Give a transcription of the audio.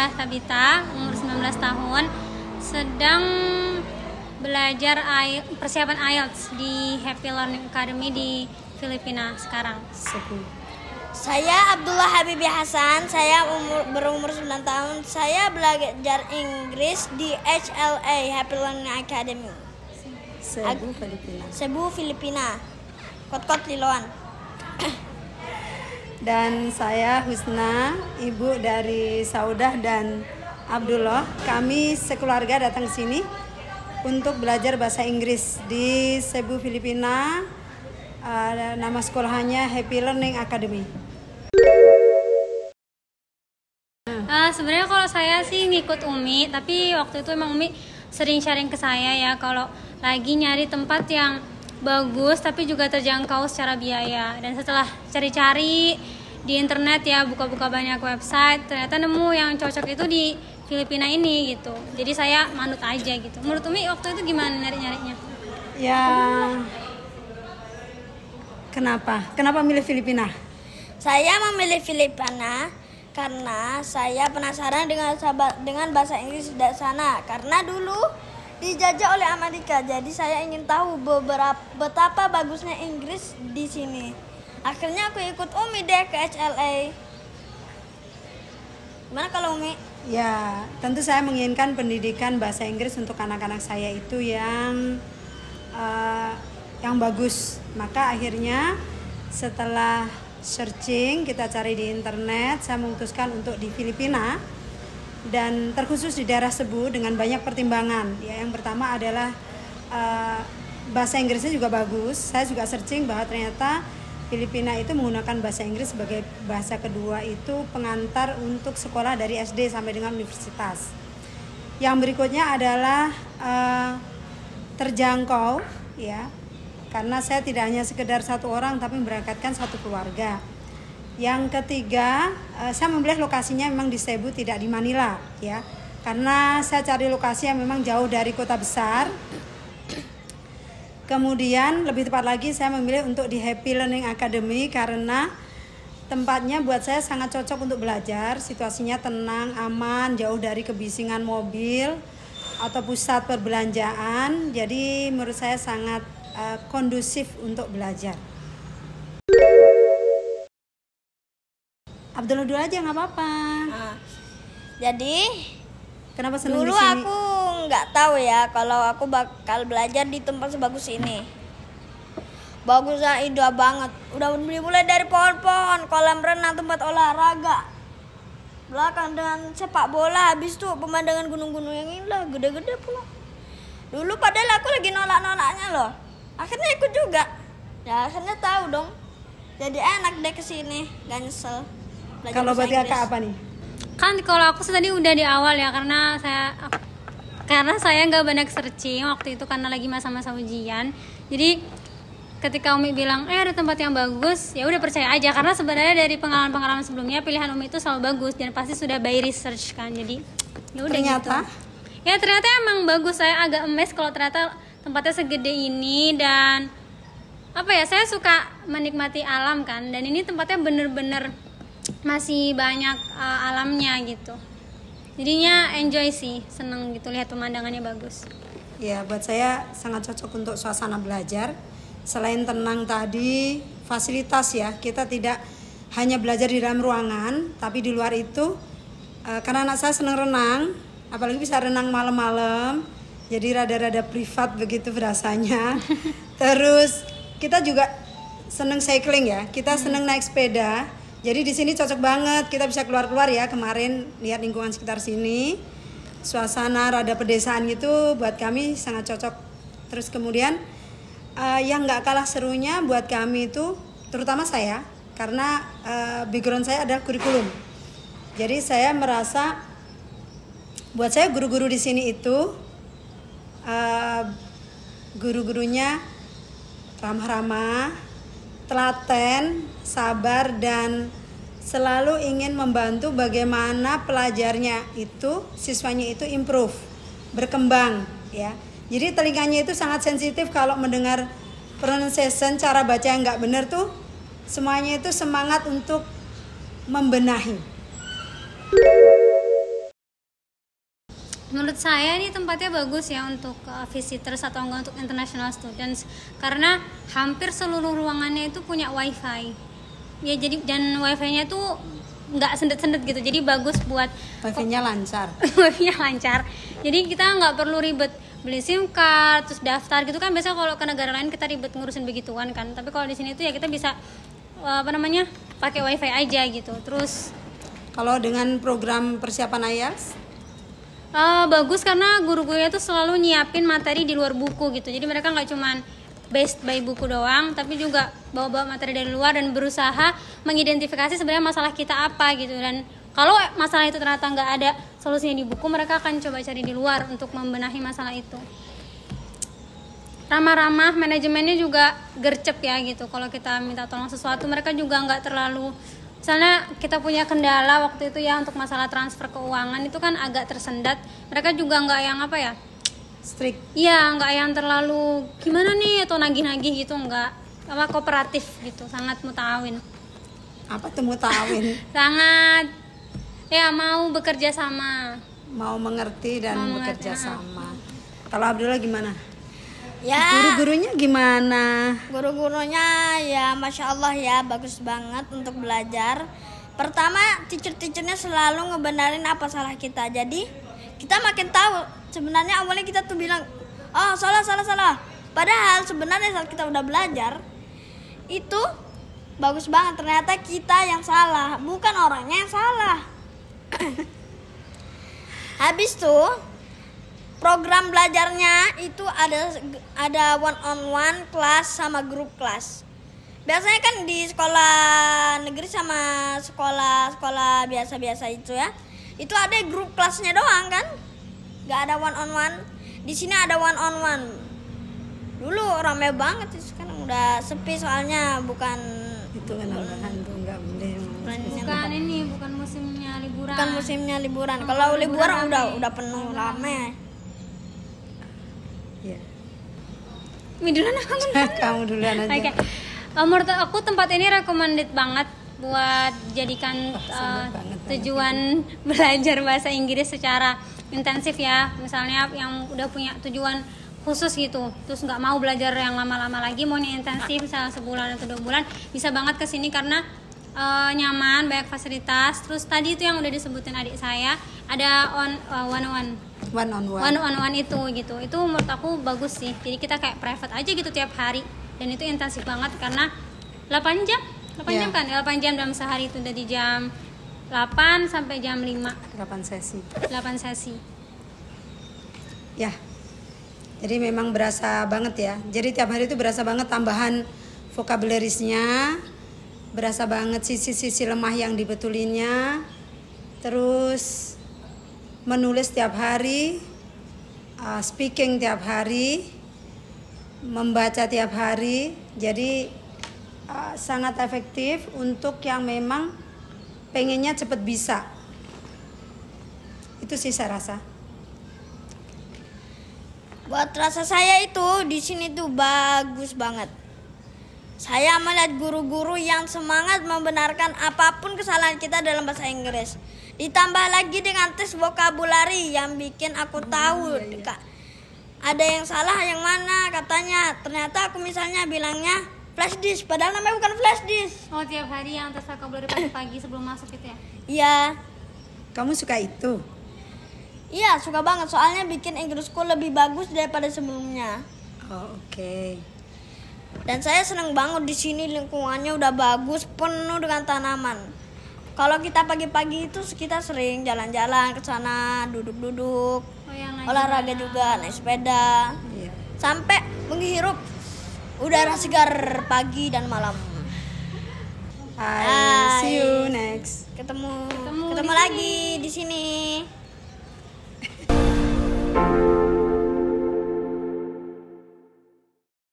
saya Tabita, umur 19 tahun, sedang belajar persiapan IELTS di Happy Learning Academy di Filipina sekarang. Saya Abdullah Habibi Hasan, saya berumur 9 tahun. Saya belajar Inggris di HLA, Happy Learning Academy. Cebu, Filipina. Kot-kot Liloan. Dan saya Husna, ibu dari Saudah dan Abdullah. Kami sekeluarga datang ke sini untuk belajar bahasa Inggris di Cebu, Filipina. Nama sekolahnya Happy Learning Academy. Sebenarnya kalau saya sih ngikut Umi, tapi waktu itu emang Umi sering sharing ke saya ya kalau lagi nyari tempat yang bagus tapi juga terjangkau secara biaya. Dan setelah cari-cari di internet ya, buka-buka banyak website, ternyata nemu yang cocok itu di Filipina ini gitu. Jadi saya manut aja gitu. Menurut Umi waktu itu gimana nyari-nyarinya? Ya, kenapa milih Filipina? Saya memilih Filipina karena saya penasaran dengan bahasa Inggris di sana. Karena dulu dijajah oleh Amerika, jadi saya ingin tahu betapa bagusnya Inggris di sini. Akhirnya aku ikut Umi deh ke HLA. Gimana kalau Umi? Ya, tentu saya menginginkan pendidikan bahasa Inggris untuk anak-anak saya itu yang bagus. Maka akhirnya setelah searching, kita cari di internet, saya memutuskan untuk di Filipina. Dan terkhusus di daerah Cebu dengan banyak pertimbangan. Ya, yang pertama adalah bahasa Inggrisnya juga bagus. Saya juga searching bahwa ternyata Filipina itu menggunakan bahasa Inggris sebagai bahasa kedua, itu pengantar untuk sekolah dari SD sampai dengan universitas. Yang berikutnya adalah terjangkau, ya, karena saya tidak hanya sekedar satu orang tapi memberangkatkan satu keluarga. Yang ketiga, saya memilih lokasinya memang di Cebu, tidak di Manila, ya. Karena saya cari lokasi yang memang jauh dari kota besar. Kemudian lebih tepat lagi saya memilih untuk di Happy Learning Academy karena tempatnya buat saya sangat cocok untuk belajar. Situasinya tenang, aman, jauh dari kebisingan mobil atau pusat perbelanjaan. Jadi menurut saya sangat kondusif untuk belajar. Abdullah dulu aja nggak apa-apa. Jadi kenapa senang dulu di sini? aku nggak tahu ya kalau aku bakal belajar di tempat sebagus ini. Bagusnya indah banget. Udah dimulai dari pohon-pohon, kolam renang, tempat olahraga, belakang dengan sepak bola, habis tuh pemandangan gunung-gunung yang indah, gede-gede pula. Dulu padahal aku lagi nolak-nolaknya loh. Akhirnya ikut juga. Ya akhirnya tahu dong. Jadi enak deh kesini, gak nyesel. Kalau buat kakak apa nih? Kan kalau aku sih tadi udah di awal ya, karena saya nggak banyak searching waktu itu karena lagi masa-masa ujian. Jadi ketika Umi bilang ada tempat yang bagus, ya udah percaya aja karena sebenarnya dari pengalaman-pengalaman sebelumnya pilihan Umi itu selalu bagus dan pasti sudah by research kan. Jadi ya udah gitu. Ya ternyata emang bagus. Saya agak emes kalau ternyata tempatnya segede ini dan saya suka menikmati alam kan, dan ini tempatnya bener-bener masih banyak alamnya gitu. Jadinya enjoy sih, seneng gitu lihat pemandangannya bagus. Ya, buat saya sangat cocok untuk suasana belajar. Selain tenang tadi, fasilitas ya, kita tidak hanya belajar di dalam ruangan, tapi di luar itu karena anak saya senang renang, apalagi bisa renang malam-malam, jadi rada-rada privat begitu berasanya. Terus kita juga senang cycling ya, kita senang naik sepeda. Jadi di sini cocok banget, kita bisa keluar-keluar ya. Kemarin lihat lingkungan sekitar sini, suasana rada pedesaan gitu, buat kami sangat cocok. Terus kemudian yang nggak kalah serunya buat kami itu, terutama saya, karena background saya adalah kurikulum. Jadi saya merasa, buat saya guru-guru di sini itu guru-gurunya ramah-ramah, telaten, sabar, dan selalu ingin membantu bagaimana pelajarnya itu, siswanya itu improve, berkembang ya. Jadi telinganya itu sangat sensitif kalau mendengar pronunciation, cara baca yang nggak benar tuh, semuanya itu semangat untuk membenahi. Menurut saya ini tempatnya bagus ya untuk visitors atau enggak untuk international students, karena hampir seluruh ruangannya itu punya wifi ya, jadi dan wifi-nya tuh nggak sendet-sendet gitu, jadi bagus buat wifi-nya lancar. wifi-nya lancar, jadi kita nggak perlu ribet beli SIM card terus daftar gitu kan. Biasanya kalau ke negara lain kita ribet ngurusin begituan kan, tapi kalau di sini tuh ya kita bisa pakai wifi aja gitu. Terus Kalau dengan program persiapan IELTS, bagus karena guru-gurunya tuh selalu nyiapin materi di luar buku gitu, jadi mereka nggak cuman based by buku doang, tapi juga bawa-bawa materi dari luar dan berusaha mengidentifikasi sebenarnya masalah kita apa gitu. Dan kalau masalah itu ternyata nggak ada solusinya di buku, mereka akan coba cari di luar untuk membenahi masalah itu. Ramah-ramah, manajemennya juga gercep ya gitu. Kalau kita minta tolong sesuatu, mereka juga nggak terlalu, misalnya kita punya kendala waktu itu ya untuk masalah transfer keuangan itu kan agak tersendat, mereka juga nggak yang strict. iya, nggak yang terlalu gimana nih atau nagih-nagih gitu, nggak, kooperatif gitu, sangat mutawin. Apa tuh mutawin? Sangat ya mau bekerja sama, Mau mengerti dan Mau bekerja mengerti, sama. Kalau Abdullah gimana? Ya, Guru-gurunya gimana? guru-gurunya ya Masya Allah ya, bagus banget untuk belajar. Pertama, teacher-teachernya selalu ngebenarin apa salah kita, jadi kita makin tahu. Sebenarnya awalnya kita tuh bilang, oh salah. Padahal sebenarnya saat kita udah belajar, itu bagus banget. Ternyata kita yang salah, bukan orangnya yang salah. Habis tuh, program belajarnya itu ada one on one kelas sama grup kelas. Biasanya kan di sekolah negeri sama sekolah biasa-biasa itu ya, itu ada grup kelasnya doang kan, nggak ada one on one. Di sini ada one on one. Dulu rame banget, sekarang udah sepi soalnya bukan Itu kan tambahan tuh nggak boleh. bukan musimnya liburan. bukan musimnya liburan. Kalau liburan udah penuh rame. Iya. Duluan aku. Kamu duluan aja. Oke. Menurut aku tempat ini recommended banget buat jadikan seneng banget tujuan belajar bahasa Inggris secara intensif ya. Misalnya yang udah punya tujuan khusus gitu, terus nggak mau belajar yang lama-lama lagi, maunya intensif misalnya sebulan atau 2 bulan, bisa banget kesini karena nyaman, banyak fasilitas. Terus tadi itu yang udah disebutin adik saya, ada one on one itu gitu, itu menurut aku bagus sih. Jadi kita kayak private aja gitu tiap hari, dan itu intensif banget karena 8 jam Yeah. kan, 8 jam dalam sehari itu, dari jam 8 sampai jam 5, 8 sesi. 8 sesi. Ya. Jadi memang berasa banget ya. Jadi tiap hari itu berasa banget tambahan vocabularisnya, berasa banget sisi-sisi lemah yang dibetulinnya. Terus menulis tiap hari, speaking tiap hari, membaca tiap hari. Jadi sangat efektif untuk yang memang pengennya cepat bisa. Itu sih saya rasa. Buat rasa saya itu di sini tuh bagus banget. Saya melihat guru-guru yang semangat membenarkan apapun kesalahan kita dalam bahasa Inggris. Ditambah lagi dengan tes vocabulary yang bikin aku tahu Kak, ada yang salah yang mana katanya. Ternyata aku misalnya bilangnya flash disk, padahal namanya bukan flash disk. Oh, tiap hari yang tes vocabulary pagi-pagi sebelum masuk gitu ya? Iya, Kamu suka itu? iya suka banget soalnya bikin Inggrisku lebih bagus daripada sebelumnya. Oh, oke. Dan saya senang banget di sini, lingkungannya udah bagus, penuh dengan tanaman. Kalau kita pagi-pagi itu kita sering jalan-jalan ke sana, duduk-duduk, olahraga juga, naik sepeda, Iya. sampai menghirup udara segar pagi dan malam. Bye. See you next. Ketemu di lagi di sini.